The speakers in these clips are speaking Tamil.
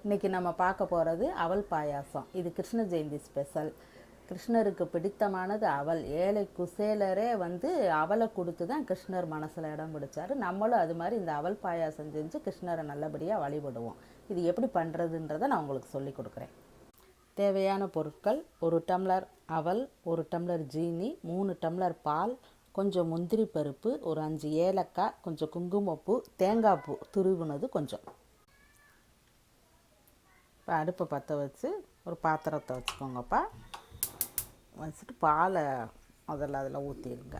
இன்றைக்கி நம்ம பார்க்க போகிறது அவல் பாயாசம். இது கிருஷ்ண ஜெயந்தி ஸ்பெஷல். கிருஷ்ணருக்கு பிடித்தமானது அவல். ஏழை குசேலரே அவலை கொடுத்து தான் கிருஷ்ணர் மனசில் இடம் பிடிச்சார். நம்மளும் அது மாதிரி இந்த அவல் பாயாசம் செஞ்சு கிருஷ்ணரை நல்லபடியாக வழிபடுவோம். இது எப்படி பண்ணுறதுன்றதை நான் உங்களுக்கு சொல்லி கொடுக்குறேன். தேவையான பொருட்கள்: 1 டம்ளர் அவல், 1 டம்ளர் ஜீனி, 3 டம்ளர் பால், கொஞ்சம் முந்திரி பருப்பு, ஒரு 5 ஏலக்காய், கொஞ்சம் குங்குமப்பூ, தேங்காய் பூ துருவினது கொஞ்சம். இப்போ அடுப்பை பற்ற வச்சு ஒரு பாத்திரத்தை வச்சுக்கோங்கப்பா. வச்சுட்டு பாலை அதில் ஊற்றிடுங்க.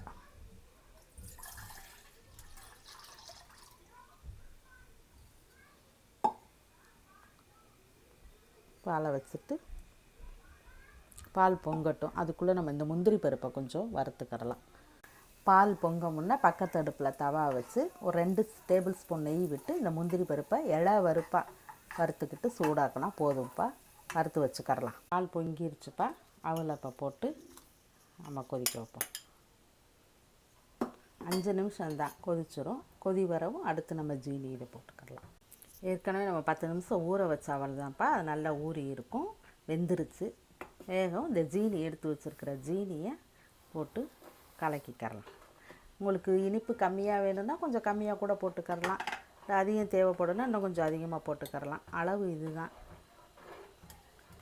பாலை வச்சுட்டு பால் பொங்கட்டும். அதுக்குள்ளே நம்ம இந்த முந்திரி பருப்பை கொஞ்சம் வறுத்துக்கிடலாம். பால் பொங்க முன்னே பக்கத்து அடுப்பில் தவா வச்சு ஒரு 2 டேபிள் ஸ்பூன் நெய் விட்டு இந்த முந்திரி பருப்பை வறுப்பாக வறுத்துக்கிட்டு சூடாக்கினா போதும்ப்பா. வறுத்து வச்சுக்கரலாம். பால் பொங்கிருச்சுப்பா. அவலை இப்போ போட்டு நம்ம கொதிக்க வைப்போம். 5 நிமிஷம்தான் கொதிச்சிரும். கொதி வரவும் அடுத்து நம்ம ஜீனியில் போட்டுக்கலாம். ஏற்கனவே நம்ம 10 நிமிஷம் ஊற வச்ச அவல் தான்ப்பா. அது நல்லா ஊறி இருக்கும், வெந்துருச்சு. வேகம் இந்த ஜீனி எடுத்து வச்சுருக்கிற ஜீனியை போட்டு கலக்கிக்கரலாம். உங்களுக்கு இனிப்பு கம்மியாக வேணும்னா கொஞ்சம் கம்மியாக கூட போட்டுக்கரலாம். அதிகம் தேவைப்படுன்னா இன்னும் கொஞ்சம் அதிகமாக போட்டுக்கரலாம். அளவு இது தான்.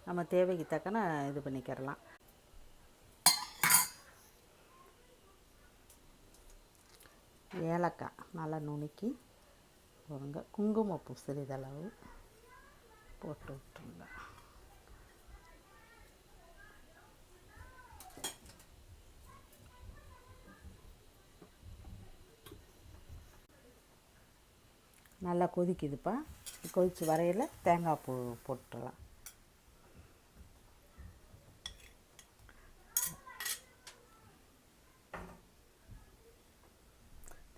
நம்ம தேவைக்கு தக்கன இது பண்ணிக்கிறலாம். ஏலக்காய் நல்லா நுணுக்கி போடுங்க. குங்குமப்பூ சிறிதளவு போட்டு விட்டுருங்க. நல்லா கொதிக்குதுப்பா. கொதித்து வரையில் தேங்காய் பூ போட்டுடலாம்.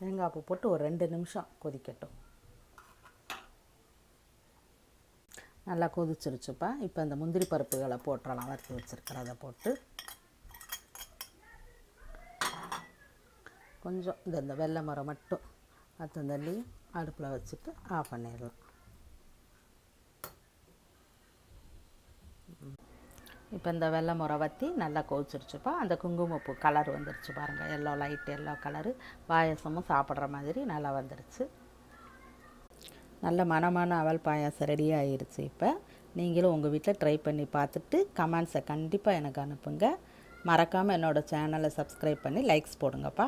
தேங்காய் பூ போட்டு ஒரு 2 நிமிஷம் கொதிக்கட்டும். நல்லா கொதிச்சிருச்சுப்பா. இப்போ இந்த முந்திரி பருப்புகளை போட்டுடலாம். வறுத்து வச்சுருக்கிறத போட்டு கொஞ்சம் இந்த வெள்ளை மரம் மட்டும் தள்ளி அடுப்பில் வச்சுட்டு ஆஃப் பண்ணிடலாம். இப்போ இந்த வெள்ளை முறை வற்றி நல்லா கொதிச்சிருச்சுப்பா. அந்த குங்குமப்பூ கலர் வந்துருச்சு பாருங்கள். Light yellow colour. பாயசமும் சாப்பிட்ற மாதிரி நல்லா வந்துருச்சு. நல்ல மணமான அவல் பாயாசம் ரெடி ஆகிருச்சு. இப்போ நீங்களும் உங்கள் வீட்டில் ட்ரை பண்ணி பார்த்துட்டு கமெண்ட்ஸை கண்டிப்பாக எனக்கு அனுப்புங்க. மறக்காமல் என்னோடய சேனலை சப்ஸ்கிரைப் பண்ணி லைக்ஸ் போடுங்கப்பா.